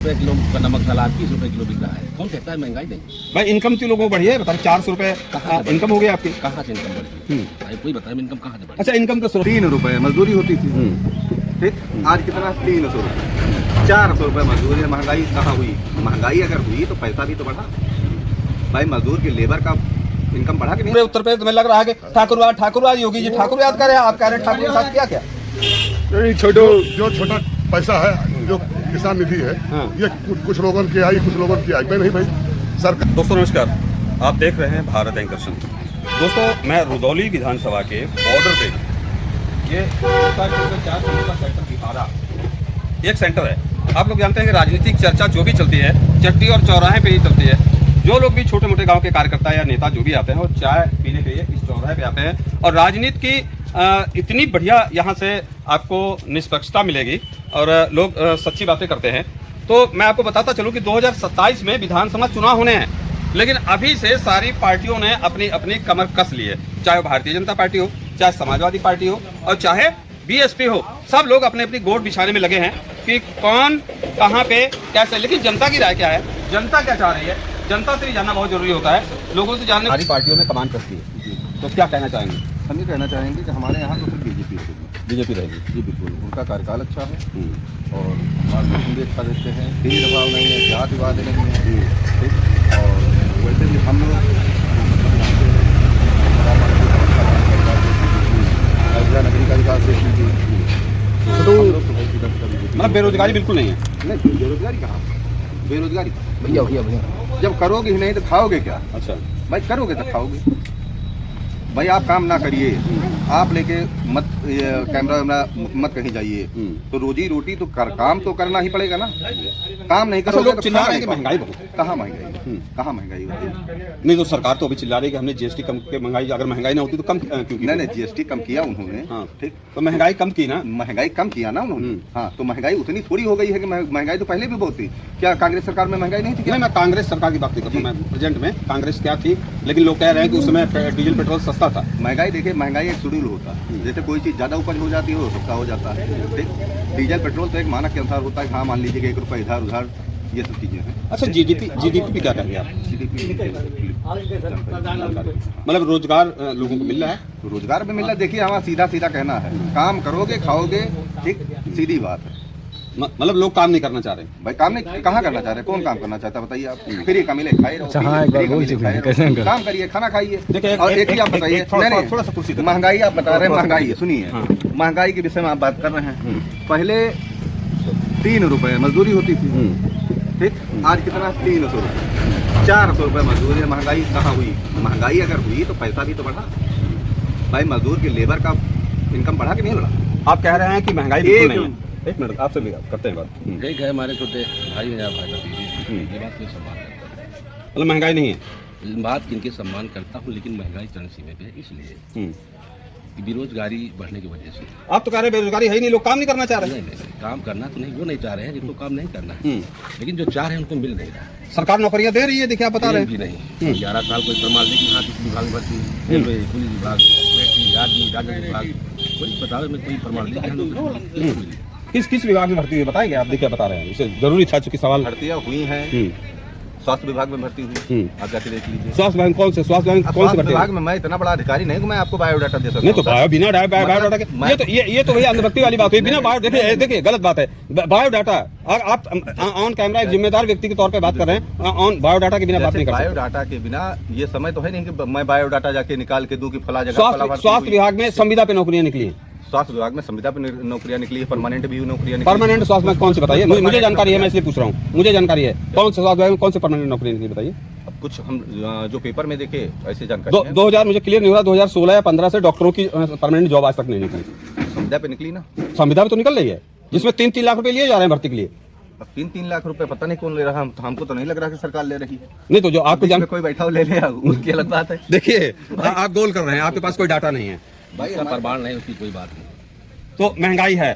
रुपये किलो का नमक साला 30 रुपये किलो बिक रहा है। कौन कहता है महंगाई नहीं? भाई इनकम तो लोगों को बढ़ी है, बता 400 रुपये इनकम हो गया आपकी। कहाँ से इनकम बढ़ी? भाई कोई बताए इनकम कहाँ से बढ़ी? अच्छा इनकम तो 3 रुपए मजदूरी होती थी, ठीक, आज कितना 300 रुपये, 400 रुपये मजदूरी। महंगाई कहाँ हुई? महंगाई अगर हुई तो पैसा भी तो बढ़ा। भाई मजदूर की लेबर का इनकम बढ़ा कि नहीं? उत्तर प्रदेश में लग रहा है कि ठाकुरवाद योगी जी ठाकुर याद कर रहे हैं, आप कह रहे हैं ठाकुर के साथ किया क्या? छोटा पैसा है जो किसान निधि है, ये कुछ लोगों की आई, कुछ लोगों की आई नहीं भाई सरकार। दोस्तों नमस्कार, आप देख रहे हैं भारत एंकर्सन। दोस्तों मैं रुदौली विधानसभा के बॉर्डर पे, ये 4 सेक्टर बिहारा एक सेंटर है। आप लोग जानते हैं कि राजनीतिक चर्चा जो भी चलती है चट्टी और चौराहे पे ही चलती है। जो लोग भी छोटे मोटे गांव के कार्यकर्ता या नेता जो भी आते हैं वो चाय पीने के लिए इस चौराहे पे आते हैं और राजनीति की इतनी बढ़िया यहाँ से आपको निष्पक्षता मिलेगी और लोग सच्ची बातें करते हैं। तो मैं आपको बताता चलूँ कि 2027 में विधानसभा चुनाव होने हैं, लेकिन अभी से सारी पार्टियों ने अपनी अपनी कमर कस ली है। चाहे वो भारतीय जनता पार्टी हो, चाहे समाजवादी पार्टी हो और चाहे बीएसपी हो, सब लोग अपने अपनी गोट बिछाने में लगे हैं कि कौन कहाँ पे कैसे। लेकिन जनता की राय क्या है, जनता क्या चाह रही है, जनता से भी जानना बहुत जरूरी होता है। लोगों से जानने सारी पार्टियों में कमान कसती है, तो क्या कहना चाहेंगे? हम ये कहना चाहेंगे कि हमारे यहाँ तो सिर्फ बीजेपी रहेगी। जी बिल्कुल, उनका कार्यकाल अच्छा है और मार्गदर्शन भी अच्छा देते हैं, भेदभाव नहीं है, जात विवाद नहीं है, ठीक। और वैसे भी हम लोग नगरी का विकास देख लीजिए, तो मतलब बेरोजगारी बिल्कुल नहीं है। नहीं, बेरोजगारी कहाँ? बेरोजगारी भैया जब करोगे ही नहीं तो खाओगे क्या? अच्छा भाई करोगे तो खाओगे। भाई आप काम ना करिए, आप लेके मत कैमरा मत कहीं जाइए, तो रोजी रोटी तो काम तो करना ही पड़ेगा ना। काम नहीं करोगे लोग चिल्ला रहे हैं कि महंगाई बहुत। कहाँ महंगाई? कहाँ महंगाई होती है? नहीं तो सरकार तो अभी चिल्ला रही है कि हमने जीएसटी कम के महंगाई, अगर महंगाई ना होती तो कम क्यों की? नहीं जीएसटी कम किया उन्होंने, हाँ ठीक, तो महंगाई कम की ना, महंगाई कम किया ना उन्होंने। हाँ तो महंगाई उतनी थोड़ी हो गई है कि महंगाई तो पहले भी बहुत थी। क्या कांग्रेस सरकार में महंगाई नहीं थी? नहीं मैं कांग्रेस सरकार की बात नहीं करता हूँ, मैं प्रेजेंट में कांग्रेस क्या थी, लेकिन लोग कह रहे हैं कि उस समय डीजल पेट्रोल सस्ता था। महंगाई देखिए, महंगाई एक शेड्यूल होता है, जैसे कोई चीज़ ज़्यादा उपज हो जाती है वो सस्ता हो जाता है, ठीक। डीजल पेट्रोल तो एक मानक के अनुसार होता है, हाँ मान लीजिए 1 रुपये इधर उधर, ये सब चीज़ें हैं। अच्छा जीडीपी क्या कहेंगे आप? मतलब रोजगार लोगों को मिल रहा है? रोजगार भी मिल रहा है। देखिए हमारा सीधा सीधा कहना है, काम करोगे खाओगे, ठीक, सीधी बात है। मतलब लोग काम नहीं करना चाह रहे? भाई काम नहीं कहाँ करना चाह रहे? कौन काम करना चाहता है बताइए आप? फ्री का मिले खाए रहो, काम करिए, खाना खाइए। देखिए और एक ही आप बताइए, थोड़ा सा कुर्सी, महंगाई आप बता रहे हैं, महंगाई सुनिए, महंगाई के विषय में आप बात कर रहे हैं। पहले 3 रुपये मजदूरी होती थी, ठीक, आज कितना 300 रुपये, 400 रुपये मजदूरी। महंगाई कहाँ हुई? महंगाई अगर हुई तो पैसा भी तो बढ़ा। भाई मजदूर की लेबर का इनकम बढ़ा कि नहीं बढ़ा? आप कह रहे हैं कि महंगाई बिल्कुल नहीं है। एक मिनट आपसे भी करते हैं बात। एक है हमारे छोटे भाई हैं, आप ये बात कोई सम्मान करता है। मतलब महंगाई नहीं है? बात किनके सम्मान करता हूँ, लेकिन महंगाई चरण सीमा पे है, इसलिए कि बेरोजगारी बढ़ने की वजह से। आप तो कह रहे हैं बेरोजगारी है ही नहीं, लोग काम नहीं करना चाह रहे हैं। नहीं, काम करना तो नहीं, वो नहीं चाह रहे हैं जिनको काम नहीं करना है, लेकिन जो चाह रहे हैं उनको मिल नहीं रहा है। सरकार नौकरियां दे रही है, देखिए आप बता रहे हैं भी नहीं। 11 साल कोई प्रमाण नहीं कि हाँ किस विभाग में भर्ती, रेलवे, पुलिस विभाग, मिलिट्री, आर्मी, राजस्व विभाग, कोई बतावे में कोई प्रमाण नहीं। किस विभाग में भर्ती हुई बताएंगे आप? देखिए बता रहे हैं, इसे जरूरी था चूंकि सवाल। भर्तियाँ हुई हैं, स्वास्थ्य विभाग में भर्ती हुई, आप जाके देख लीजिए। स्वास्थ्य विभाग कौन से? स्वास्थ्य विभाग कौन से भर्ती? विभाग में मैं इतना बड़ा अधिकारी नहीं हूँ मैं आपको बायोडाटा दे सकता हूँ। नहीं तो बिना बायोडाटा के ये तो भैया अंधभक्ति वाली बात हुई। बिना बायो देखिए गलत बात है। बायोडाटा आप ऑन कैमरा एक जिम्मेदार व्यक्ति के तौर पे बात कर रहे हैं, ऑन बायोडाटा के बिना बात नहीं कर सकते। बायोडाटा के बिना ये समय तो है नहीं कि मैं बायोडाटा जाके निकाल के दूं कि फला जगह। स्वास्थ्य विभाग में संविदा पे नौकरियां निकली हैं। स्वास्थ्य विभाग में संविदा पे नौकरियां निकली है, परमानेंट भी नौकरियां निकली। परमानेंट स्वास्थ्य विभाग कौन से बताइए? मुझे जानकारी है, मैं इसलिए पूछ रहा हूँ, मुझे जानकारी है। कौन से स्वास्थ्य विभाग में कौन से परमानेंट नौकरी निकली बताइए? अब कुछ हम जो पेपर में देखे ऐसे जानकारी 2000 मुझे क्लियर नहीं हो रहा, 2016 या 15 से डॉक्टरों की परमानेंट जॉब आज तक नहीं निकली। संविदा पे निकली ना? संविदा पे तो निकल रही है, जिसमें 3-3 लाख रुपए लिए जा रहे हैं भर्ती के लिए। अब 3-3 लाख रुपए पता नहीं कौन ले रहा है, हमको तो नहीं लग रहा कि सरकार ले रही है। नहीं तो जो आपको जान कोई बैठा हो ले ले, उनकी अलग बात है। देखिए आप गोल कर रहे हैं, आपके पास कोई डाटा नहीं है भाई, प्रमाण नहीं, उसकी कोई बात नहीं। तो महंगाई है,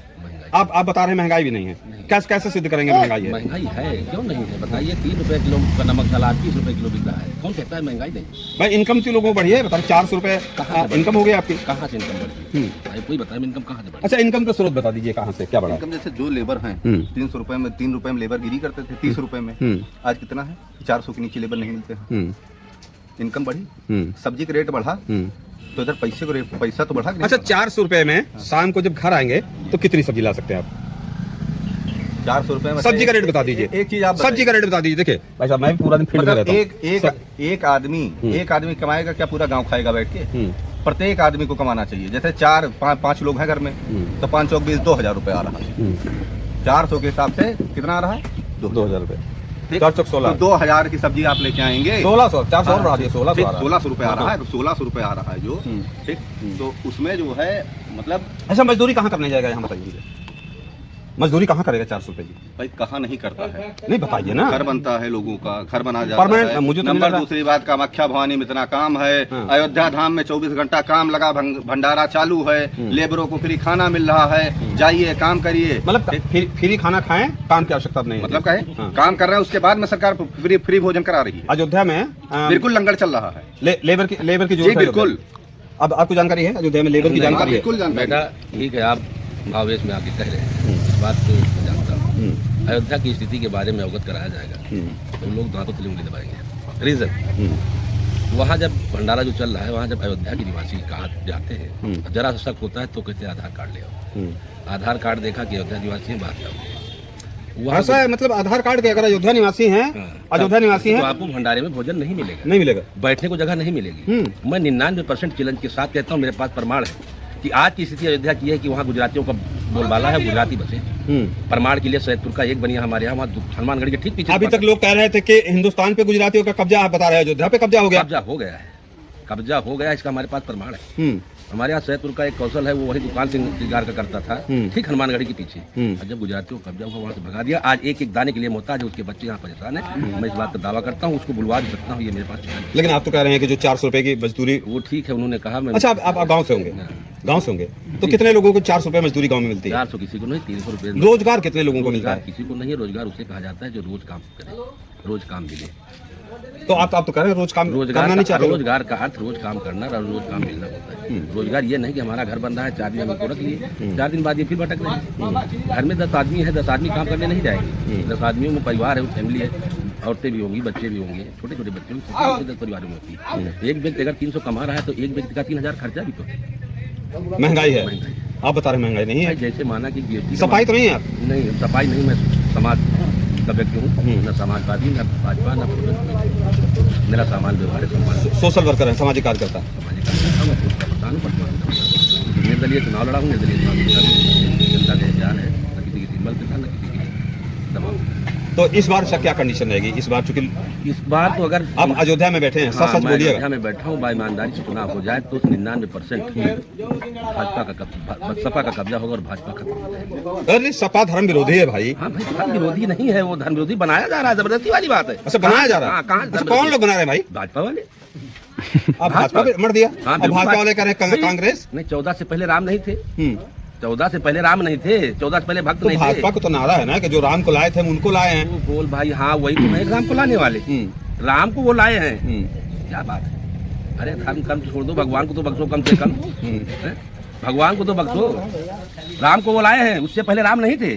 आप बता रहे हैं महंगाई भी नहीं है। कैसे सिद्ध करेंगे महंगाई है? महंगाई है, क्यों नहीं है बताइए। 3 रुपए किलो का नमक डाला 30 रुपए किलो बिक रहा है, कौन कहता है महंगाई नहीं? भाई इनकम तो लोगों को बढ़ी है, बताइए 400 रुपए इनकम हो गई आपकी। कहाँ से इनकम बढ़ी? भाई कोई बताए इनकम कहाँ से बढ़ी? अच्छा इनकम का स्रोत बता दीजिए, कहाँ से क्या बढ़ा? इनकम जैसे जो लेबर हैं 300 रुपए में 3 रुपए में लेबर गिरी करते थे, 30 रुपए में आज कितना है? 400 के नीचे लेबर नहीं मिलते हैं। इनकम बढ़ी, सब्जी का रेट बढ़ा तो इधर पैसा तो बढ़ा। अच्छा 400 रुपए में शाम को जब घर आएंगे तो कितनी सब्जी ला सकते हैं आप? 400 रुपए में सब्जी का रेट बता दीजिए। एक चीज आप सब्जी का रेट बता दीजिए। देखिए भाई साहब, मैं भी पूरा दिन फील्ड में रहता हूं। एक आदमी कमाएगा क्या? पूरा गांव खाएगा बैठ के? प्रत्येक आदमी को कमाना चाहिए। जैसे 4-5 लोग हैं घर में तो 5 चौक 20 2000 रुपए आ रहा है। 400 के हिसाब से कितना आ रहा है? 2000 रुपए। 4 चौक 16। तो 2000 की सब्जी आप लेके आएंगे 1600, 400 और बढ़ा दिए 1600 रुपए आ रहा है। 1600 रुपए आ रहा है जो, ठीक। तो उसमें जो है मतलब, अच्छा मजदूरी कहाँ करने जाएगा यहाँ बताइए मुझे? मजदूरी कहाँ करेगा 400 रुपए की? भाई कहाँ नहीं करता है? नहीं बताइए ना। घर बनता है, लोगों का घर बना जाता परमानेंट है। मुझे तो नंबर दूसरी बात, कामाख्या भवानी में इतना काम है। अयोध्या धाम में 24 घंटा काम लगा, भंडारा चालू है, लेबरों को फ्री खाना मिल रहा है। जाइए काम करिए, मतलब फ्री खाना खाएं, काम की आवश्यकता नहीं है। मतलब कहे काम कर रहे हैं, उसके बाद में सरकार फ्री भोजन करा रही है। अयोध्या में बिल्कुल लंगर चल रहा है। लेबर की जरूरत है बिल्कुल। अब आपको जानकारी है अयोध्या में लेबर की जानकारी है? बिल्कुल जानकारी। बेटा ठीक है, आप भावेश में आके कह रहे हैं, इस बात को मैं जानता हूँ। अयोध्या की स्थिति के बारे में अवगत कराया जाएगा तो लोग दांतों तले उंगली दबाएंगे। रीजन, वहाँ जब भंडारा जो चल रहा है, वहाँ जब अयोध्या के निवासी कहा जाते हैं, जरा सा शक होता है तो कहते हैं आधार कार्ड ले आओ। आधार कार्ड देखा कि अयोध्या निवासी है, बात करो। ऐसा है, मतलब आधार कार्ड के अगर अयोध्या निवासी हैं, अयोध्या निवासी हैं, तो आपको भंडारे में भोजन नहीं मिलेगा, नहीं मिलेगा, बैठने को जगह नहीं मिलेगी। मैं 99% चैलेंज के साथ कहता हूँ, मेरे पास प्रमाण है कि आज की स्थिति अयोध्या की है कि वहाँ गुजरातियों का बोलबाला है, गुजराती बसे। प्रमाण के लिए सैदपुर का एक बनिया हमारे यहाँ, वहाँ हनुमानगढ़ के ठीक पीछे। अभी तक लोग कह रहे थे कि हिंदुस्तान पे गुजरातियों का कब्जा, आप बता रहे हैं अयोध्या पे कब्जा हो गया। कब्जा हो गया है, कब्जा हो गया, इसका हमारे पास प्रमाण है। हमारे यहाँ सैदपुर का एक कौशल है, वो वही दुकान श्रृंगार का करता था, ठीक हनुमानगढ़ के पीछे। और जब गुजरातियों को कब्जा हुआ, वहाँ से भगा दिया। आज एक एक दाने के लिए मोहताज है, उसके बच्चे यहाँ परेशान है। मैं इस बात का दावा करता हूँ, उसको बुलवा भी सकता हूँ, ये मेरे पास। लेकिन आप तो कह रहे हैं कि जो 400 रुपए की मजदूरी, वो ठीक है, उन्होंने कहा। अच्छा आप गाँव से होंगे? गाँव से होंगे तो कितने लोगों को 400 रुपए मजदूरी गाँव में मिलती है? 400 किसी को नहीं, 300 रुपए। रोजगार कितने लोगों को मिलता है? किसी को नहीं है। रोजगार उसे कहा जाता है जो रोज काम करे, रोज काम मिले। तो आप तो कह रहे हैं रोज काम करना नहीं चाहते? रोजगार का अर्थ रोज काम करना और रोज काम मिलना होता है। रोजगार ये नहीं कि हमारा घर बन रहा है, 4 दिन हमको रख लिए, 4 दिन बाद ये फिर भटक रहे। घर में 10 आदमी है, 10 आदमी काम करने नहीं जाएंगे। 10 आदमियों में परिवार है, फैमिली है, औरतें भी होंगी, बच्चे भी होंगे, छोटे छोटे बच्चे होंगे, 10 परिवारों में होती है। एक व्यक्ति अगर 300 कमा रहा है तो एक व्यक्ति का 3000 खर्चा भी तो है। महंगाई है, आप बता रहे महंगाई नहीं है। जैसे माना कि जीएसटी, सफाई तो नहीं है? नहीं सफाई नहीं, मैं समाज का व्यक्ति हूँ, न समाजवादी, न भाजपा, न मेरा सामान व्यवहार है, सम्मान। सोशल वर्कर है, सामाजिक कार्यकर्ता। निर्दलीय चुनाव लड़ा हूँ, निर्दलीय चुनाव जनता का इंतजार है, न किसी की सिंबल के साथ, न किसी की दबाव। तो इस बार क्या कंडीशन रहेगी इस बार? चूंकि इस बार तो अगर आप अयोध्या में बैठे हैं, सच सच बोलिएगा। अयोध्या में बैठा हूँ, ईमानदारी से चुनाव हो जाए तो 99% भाजपा का सपा का कब्जा होगा और भाजपा का। अरे सपा धर्म विरोधी है भाई। हाँ भाई, धर्म विरोधी नहीं है, वो धर्म विरोधी बनाया जा रहा है, जबरदस्ती वाली बात है। अच्छा बनाया जा रहा है? कहाँ कौन लोग बना रहे हैं भाई? भाजपा वाले। आप भाजपा पे मर दिया? अब भाजपा वाले कह रहे हैं कांग्रेस। नहीं, 14 से पहले राम नहीं थे। 14 से पहले राम नहीं थे, 14 से पहले भक्त तो नहीं थे। भाजपा को तो नारा है ना कि जो राम को लाए थे हम उनको लाए हैं। वो बोल भाई, हाँ वही तो है, राम को लाने वाले, राम को वो लाए हैं। क्या बात है? अरे धर्म कर्म छोड़ दो, भगवान को तो बख्शो कम से कम। भगवान को तो बख्शो, राम को वो लाए हैं, उससे पहले राम नहीं थे।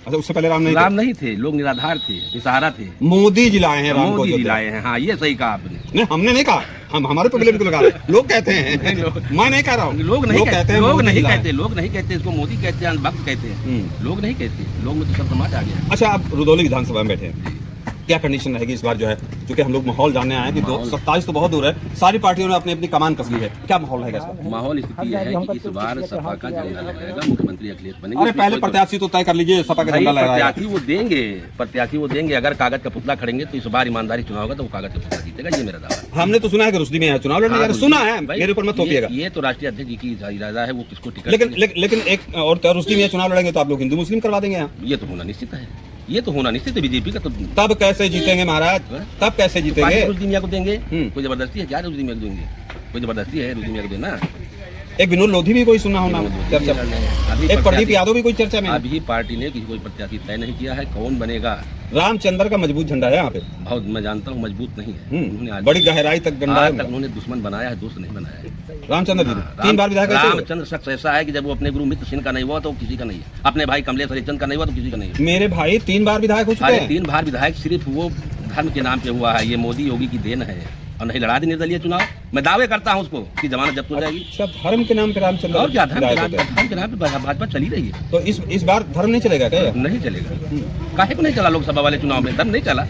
अच्छा उससे पहले राम नहीं थे, लोग निराधार थे, निसहारा थे। मोदी जी लाए हैं राम को। मोदी जी लाए हैं, हाँ ये सही कहा आपने। नहीं हमने नहीं कहा, हम हमारे पे ब्लेम क्यों लगा रहे हैं? लोग कहते हैं, मैं नहीं कह रहा हूँ। लोग नहीं कहते हैं, लोग नहीं कहते इसको मोदी कहते हैं, भक्त कहते हैं। लोग नहीं कहते, लोग में तो सब समाज आ गया। अच्छा आप रुदौली विधानसभा में बैठे हैं, क्या कंडीशन रहेगी इस बार? जो है क्योंकि हम लोग माहौल जानने आए हैं कि 27 तो बहुत दूर है, सारी पार्टियों ने अपनी अपनी कमान कस ली है, क्या माहौल रहेगा इस बार? माहौल स्थिति यह है कि इस बार सपा का झंडा लगाएगा, मुख्यमंत्री अखिलेश बनेंगे। अरे पहले प्रत्याशी तो तय कर लीजिए, सपा का झंडा लगाएगा। प्रत्याशी वो देंगे। अगर कागज का पुतला खड़ेंगे तो इस बार ईमानदारी चुनाव होगा तो वो कागज का पुतला जीतेगा, ये मेरा दावा है। हमने तो सुना है कि रुश्दी में चुनाव लड़ने जा रहे, सुना है, मेरे ऊपर मत थोपिएगा। ये तो राष्ट्रीय अध्यक्ष जी की इरादा है, वो किसको टिकट। लेकिन एक और रुश्दी में चुनाव लड़ेंगे तो आप लोग हिंदू मुस्लिम करवा देंगे यहाँ? ये तो होना निश्चित है, ये तो होना निश्चित है। बीजेपी का तो तब कैसे जीतेंगे महाराज? तब कैसे जीतेंगे? रुश्दी मियां को देंगे? कोई जबरदस्ती है क्या? रुश्दी मियां को देंगे? कोई जबरदस्ती है रुश्दी मियां को देना? एक विनोद लोधी भी कोई सुना हो नाम चर्चा में, अभी एक प्रदीप यादव भी कोई चर्चा में है। अभी पार्टी ने किसी कोई प्रत्याशी तय नहीं किया है, कौन बनेगा। रामचंद्र का मजबूत झंडा है यहाँ पे, बहुत मैं जानता हूँ मजबूत नहीं है। उन्होंने आज बड़ी गहराई तक डंडा आज है तक उन्होंने दुश्मन बनाया है, दोस्त नहीं बनाया है। रामचंद्र जी ने 3 बार विधायक ऐसे हुए। रामचंद्र शख्स ऐसा है कि जब वो अपने गुरु मित्र सिंह का नहीं हुआ तो वो किसी का नहीं है, अपने भाई कमलेश हरिचंद का नहीं हुआ तो किसी का नहीं है। मेरे भाई 3 बार विधायक हो चुके अरे हैं। 3 बार विधायक सिर्फ वो धर्म के नाम पे हुआ है, ये मोदी योगी की देन है और नहीं लड़ा दी निर्दलीय चुनाव। मैं दावे करता हूँ उसको कि जमानत जब्त हो जाएगी। अच्छा, धर्म के नाम पे रामचंद्र और क्या, धर्म विधायक होते हैं। के नाम पे भाजपा चली रही है। तो इस बार धर्म नहीं चलेगा क्या? नहीं चलेगा, काहे को नहीं चला लोकसभा वाले चुनाव में, धर्म नहीं चला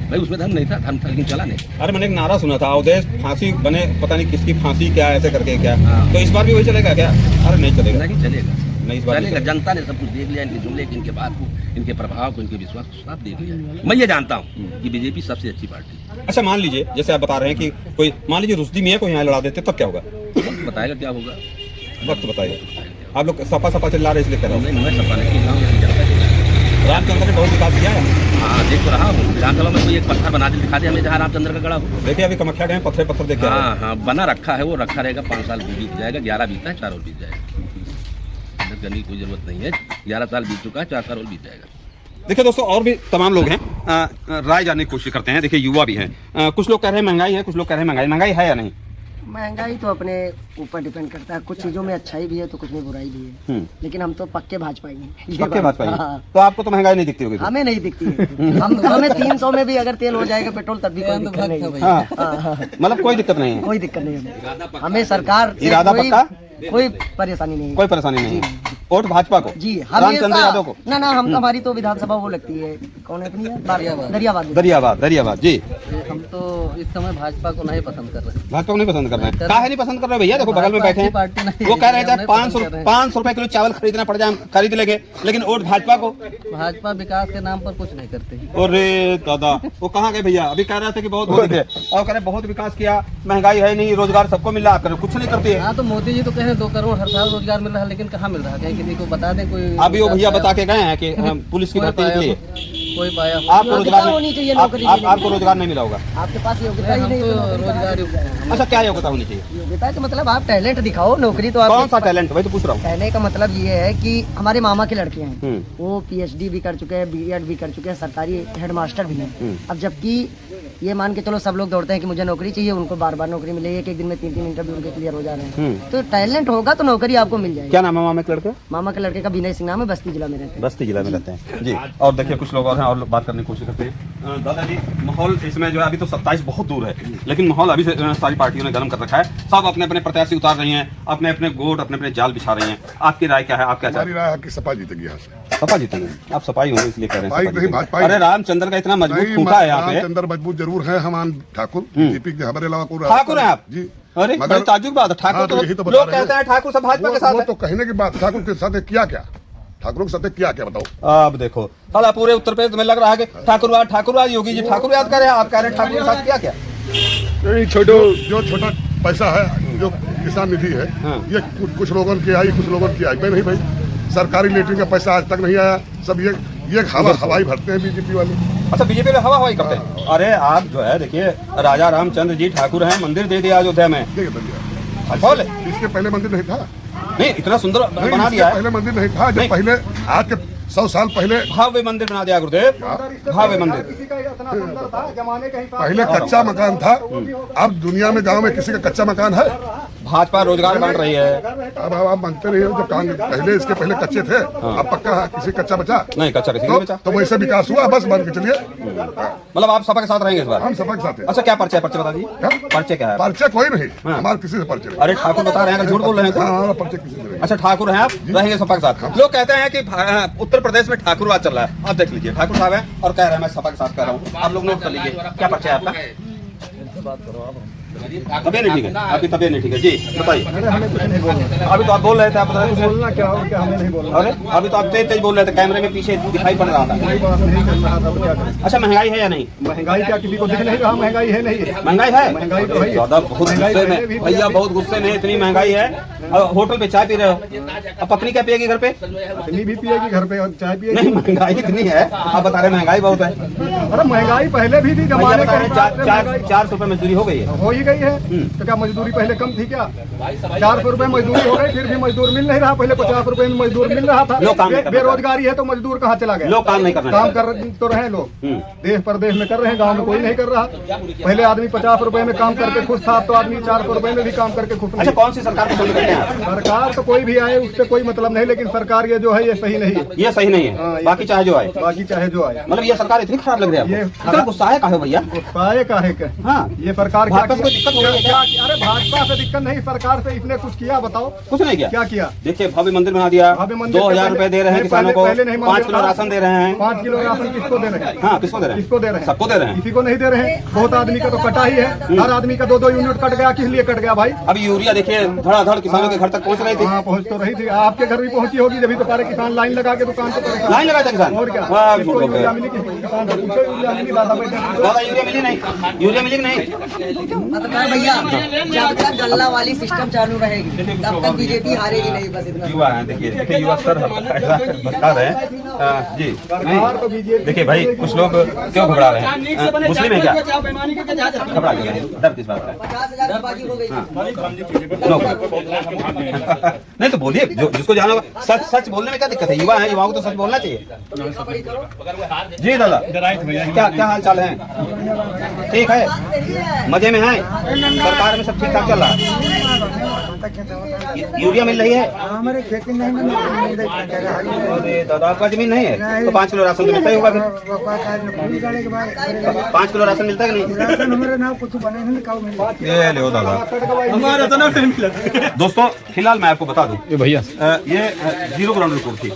भाई, उसमें धर्म नहीं था, धर्म था लेकिन चला नहीं। अरे मैंने एक नारा सुना था, अवधेश फांसी बने, पता नहीं किसकी फांसी क्या ऐसे करके क्या, हाँ। तो इस बार भी वही चलेगा क्या? अरे नहीं चलेगा, नहीं चलेगा, नहीं इस बार चलेगा। जनता ने सब कुछ देख लिया, इनके जुमले, इनके बात को, इनके प्रभाव को, इनके विश्वास को सब देख लिया। मैं ये जानता हूँ कि बीजेपी सबसे अच्छी पार्टी है। अच्छा मान लीजिए, जैसे आप बता रहे हैं कि कोई मान लीजिए रुश्दी मियां को यहाँ लड़ा देते तब क्या होगा? वक्त बताएगा क्या होगा। वक्त बताइए। आप लोग सपा चिल्ला रहे इसलिए कर रहे नहीं, मैं सपा नहीं चिल्ला हूँ, जनता चिल्ला रही है। हो। रामचंद्र ने बहुत विकास किया है। हाँ देख तो रहा हूँ, विधानसभा में कोई एक पत्थर बना दे दिखा दे हमें जहाँ रामचंद्र का गड़ा हो। देखिए अभी कामाख्या गए, पत्थर देख के आए। हाँ हाँ बना रखा है, वो रखा रहेगा, 5 साल बीत जाएगा, 11 बीता है, 4 और बीत जाएगा। मेहनत करने की कोई जरूरत नहीं है, 11 साल बीत चुका है, 4 साल और बीत जाएगा। देखिए दोस्तों, और भी तमाम लोग हैं, राय जानने की कोशिश करते हैं। देखिए युवा भी हैं, कुछ लोग कह रहे हैं महंगाई है, कुछ लोग कह रहे हैं महंगाई है या नहीं? महंगाई तो अपने ऊपर डिपेंड करता है, कुछ चीजों में अच्छाई भी है तो कुछ में बुराई भी है। लेकिन हम तो पक्के भाजपा ही हैं। ये पक्के बात- भाजपा ही। हाँ। तो आपको तो महंगाई नहीं दिखती होगी? हमें नहीं दिखती है। हमें 300 में भी अगर तेल हो जाएगा पेट्रोल तब भी कोई दिक्कत नहीं है। हाँ, हाँ, मतलब कोई दिक्कत नहीं है, कोई दिक्कत नहीं है हमें सरकार से इरादा पक्का? कोई परेशानी नहीं है। कोई परेशानी नहीं है। वोट भाजपा को? जी रामचंद्र यादव को? ना हम हमारी तो विधानसभा वो लगती है, कौन है अपनी दरियाबाद। दरियाबाद जी। हम तो इस समय भाजपा को नहीं पसंद कर रहे। भाजपा को नहीं पसंद कर रहे हैं? काहे नहीं पसंद कर रहे भैया? देखो बगल में बैठे हैं, पार्टी नहीं वो कह रहे है, थे हम 500 नहीं पसंद कर रहे हैं। 500 रुपए किलो चावल खरीदना पड़ जाए, हम खरीद लेंगे, लेकिन वोट भाजपा को। भाजपा विकास के नाम पर कुछ नहीं करते। अरे दादा, वो कहाँ गए भैया? अभी कह रहे थे कि बहुत मोदी थे और कह रहे बहुत विकास किया, महंगाई है नहीं, रोजगार सबको मिल रहा, आप कह रहे कुछ नहीं करते हैं। हाँ तो मोदी जी तो कह रहे 2 करोड़ हर साल रोजगार मिल रहा है, लेकिन कहाँ मिल रहा है? कहीं किसी को बता दें कोई। अभी वो भैया बता के गए हैं कि पुलिस की भर्ती निकली है, कोई पाया आपको रोजगार होनी चाहिए, नहीं, नौकरी आपको रोजगार नहीं मिला होगा। आपके पास योग्यता ही हम नहीं तो है। रोजगार युक्त हैं। अच्छा, क्या योग्यता होनी चाहिए? योग्यता के मतलब आप टैलेंट दिखाओ, नौकरी तो कौन आप सा टैलेंट? वही तो पूछ रहा हूँ। कहने का मतलब ये है कि हमारे मामा के लड़के हैं, हम्म। वो पीएचडी भी कर चुके हैं, बीएड भी कर चुके हैं, सरकारी हेडमास्टर भी हैं। अब जबकि ये मान के चलो सब लोग दौड़ते हैं कि मुझे नौकरी चाहिए, उनको बार बार नौकरी मिले, एक दिन में 3 इंटरव्यू उनके क्लियर हो जा रहे हैं। तो टैलेंट होगा तो नौकरी आपको मिल जाएगी। क्या नाम है मामा के लड़के? मामा के लड़के का विनय सिंह नाम है, बस्ती जिला में रहते हैं। बस्ती जिला में रहते हैं जी। और देखिए कुछ लोग और हैं और बात करने की कोशिश करते हैं। दादाजी, माहौल इसमें जो है अभी तो 27 बहुत दूर है, लेकिन माहौल अभी से सारी पार्टियों ने गर्म कर रखा है। सब अपने अपने प्रत्याशी उतार रही हैं, अपने अपने गोट, अपने अपने जाल बिछा रही हैं। आपकी राय क्या है? आप क्या चाहते हमारी राय है कि सपा जीतेगी यहाँ से। हैं? सपा जीतेंगे? आप सपाई होंगे इसलिए कह रहे हैं सपाई सपा नहीं, जीतेंगे। भाजपा ही। अरे रामचंद्र का इतना मजबूत नहीं, खूंटा है यहाँ पे। रामचंद्र मजबूत जरूर है, हमान ठाकुर बीजेपी के हमारे अलावा कोई ठाकुर हैं आप? जी। अरे मगर- बड़ी ताज्जुब बात है। ठाकुर हाँ, तो यही तो बता लोग रहे हैं। कहते हैं ठाकुर सब भाजपा के साथ वो है। तो कहने की बात, ठाकुर के साथ किया क्या? ठाकुरों के साथ किया क्या बताओ? अब देखो साला पूरे उत्तर प्रदेश में लग रहा है कि ठाकुरवाद योगी जी ठाकुरवाद कर रहे हैं, आप कह रहे हैं ठाकुर के साथ किया क्या? जो छोटा पैसा है, जो किसान निधि है, ये कुछ लोगों की आई, कुछ लोगों की आई नहीं भाई। सरकारी लेटरिन का पैसा आज तक नहीं आया, सब ये हवाई भरते हैं बीजेपी वाले। अच्छा, बीजेपी में हवा हवाई करते हैं। अरे आप जो है देखिए, राजा रामचंद्र जी ठाकुर हैं, मंदिर दे दिया अयोध्या में। ये बताइए, बोले इसके पहले मंदिर नहीं था। नहीं, इतना सुंदर नहीं, बना इसके दिया है। पहले मंदिर नहीं था। जब नहीं। पहले आज के 100 साल पहले भव्य मंदिर बना दिया गुरुदेव, भव्य मंदिर। पहले कच्चा मकान था, अब दुनिया में गांव में किसी का कच्चा मकान है? भाजपा रोजगार बांट रही है। अब आप मानते नहीं हो, जब पहले इसके पहले कच्चे थे, अब पक्का है, किसी कच्चा बचा? नहीं, कच्चा किसी ने बचा। तो वैसे विकास हुआ, बस मान के चलिए मतलब आप सपा के साथ रहेंगे इस बार? हम सपा के साथ हैं। अच्छा, क्या पर्चा है? पर्चा बता दीजिए। क्या? पर्चे क्या है? पर्चे कोई नहीं, हमारे किसी से पर्चे नहीं। अरे ठाकुर बता रहे हैं, अगर झूठ बोल रहे हैं तो। हाँ, हमारा पर्चे किसी से नहीं। अच्छा, ठाकुर हैं आप, रहेंगे सपा के साथ। लोग कहते हैं कि उत्तर प्रदेश में ठाकुरवाद चल रहा है। आप देख लीजिए, ठाकुर साहब हैं और कह रहे हैं मैं सपा के साथ कह रहा हूँ। आप लोग नोट कर लीजिए, क्या पर्चा है आपका? तबियत नहीं ठीक है आपकी? तबियत नहीं ठीक है जी, बताइए। अभी तो आप बोल रहे थे, आप बता रहे थे बोलना क्या हमें नहीं बोलना। अरे अभी तो आप तेज तेज बोल रहे थे, कैमरे में पीछे दिखाई पड़ रहा था। अच्छा, महंगाई है या नहीं? महंगाई क्या किसी को दिख नहीं रहा? महंगाई है नहीं? महंगाई है? महंगाई तो है। ज्यादा बहुत गुस्से में भैया, बहुत गुस्से में, इतनी महंगाई है। और होटल पे चाय पी रहे हो, अब पत्नी क्या पिएगी घर पे? पत्नी भी पिएगी घर पे और चाय पिएगी। नहीं, महंगाई इतनी है, आप बता रहे महंगाई बहुत है। अरे महंगाई पहले भी थी, भैया जमाने बता रहे के 400 रुपए मजदूरी हो गई है। हो ही गई है तो क्या मजदूरी पहले कम थी क्या? 400 रुपए मजदूरी हो गई, फिर भी मजदूर मिल नहीं रहा। पहले 50 रुपए में मजदूर मिल रहा था। बेरोजगारी है तो मजदूर कहाँ चला गया? लोग काम नहीं कर रहे, काम कर तो रहे लोग, देश प्रदेश में कर रहे हैं, गाँव में कोई नहीं कर रहा। पहले आदमी 50 रुपए में काम करके खुश था, अब तो आदमी 400 रुपए में भी काम करके खुश नहीं। अच्छा, कौन सी सरकार पसंद करते हैं आप? सरकार तो कोई भी आए उससे कोई मतलब नहीं, लेकिन सरकार ये जो है ये सही नहीं है। ये सही नहीं है, बाकी चाहे जो आए। बाकी चाहे जो आए, मतलब ये सरकार इतनी खराब लग रही है ये आपको? इतना गुस्सा है काहे भैया? गुस्साए काहे के? हाँ, ये सरकार क्या भाजपा से कोई दिक्कत हो रही है क्या? अरे भाजपा से दिक्कत नहीं, सरकार से इसने कुछ किया बताओ? कुछ नहीं किया। क्या किया? देखिए भव्य मंदिर बना दिया, भव्य मंदिर 2000 रुपए दे रहे हैं किसानों को, पहले नहीं 5 किलो राशन दे रहे हैं। 5 किलो राशन किसको दे रहे हैं? हाँ, किसको दे रहे हैं? किसको दे रहे हैं? सबको दे रहे हैं। किसी को नहीं दे रहे हैं। बहुत आदमी का तो कटा ही है, हर आदमी का 2-2 यूनिट कट गया। किस लिए कट गया भाई? अब यूरिया देखिए धड़ाधड़ किसानों के घर तक पहुंच रही थी। हाँ, पहुंच तो रही थी, आपके घर भी पहुंची होगी, जब तो सारे किसान लाइन लगा के दुकान पे परेशान। लाइन लगाए थे किसान। और क्या? वाह, किसको झूठ बोल रहे यूरिया हैं। मिली? किसी किसान से पूछो यूरिया मिली? दादा बैठे दादा यूरिया मिली नहीं? यूरिया मिली कि नहीं? पत्रकार भैया, जब तक गल्ला वाली सिस्टम चालू रहेगी तब तक बीजेपी हारेगी नहीं, बस इतना। युवा है, देखिए युवा सर ऐसा बता रहे हैं जी। सरकार तो बीजेपी। देखिए भाई, कुछ लोग क्यों घबरा रहे हैं? मुस्लिम है क्या? घबरा क्यों रहे हैं? डर किस बात का है? 50,000 बाजी हो गई। नो। नहीं तो बोलिए, जो जिसको जाना होगा। सच सच बोलने में क्या दिक्कत है? युवा है, युवाओं को तो सच बोलना चाहिए। जी दादा, क्या क्या हाल चाल है? ठीक है, मजे में है? सरकार में सब ठीक ठाक चल रहा है? यूरिया मिल रही है? हमारे खेती नहीं मिल अरे दादा, आपका जमीन नहीं है तो 5 किलो राशन तो मिलता ही होगा फिर। 5 किलो राशन मिलता है कि नहीं? हमारे नाम कुछ बने नहीं। ये ले दादा, हमारा तो नहीं मिला। दोस्तों फिलहाल मैं आपको बता दूं भैया, ये जीरो ग्राउंड रिपोर्ट थी।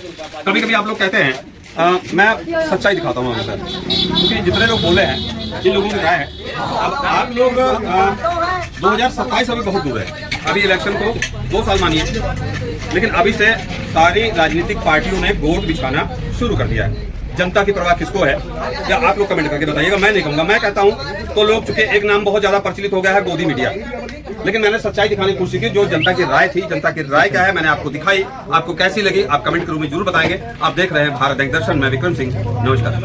कभी कभी आप लोग कहते हैं मैं सच्चाई दिखाता हूँ सर, क्योंकि जितने लोग बोले हैं जिन लोगों की राय है, अब आप लोग 2027 अभी बहुत दूर है। अभी इलेक्शन को 2 साल मानिए, लेकिन अभी से सारी राजनीतिक पार्टियों ने गोट बिछाना शुरू कर दिया है। जनता की परवाह किसको है? या आप लोग कमेंट करके बताइएगा, मैं नहीं कहूँगा। मैं कहता हूँ तो लोग, चूंकि एक नाम बहुत ज्यादा प्रचलित हो गया है, गोदी मीडिया, लेकिन मैंने सच्चाई दिखाने की कोशिश की। जो जनता की राय थी, जनता की राय क्या है मैंने आपको दिखाई। आपको कैसी लगी आप कमेंट के रूप में जरूर बताएंगे। आप देख रहे हैं भारत दर्शन, मैं विक्रम सिंह, नमस्कार।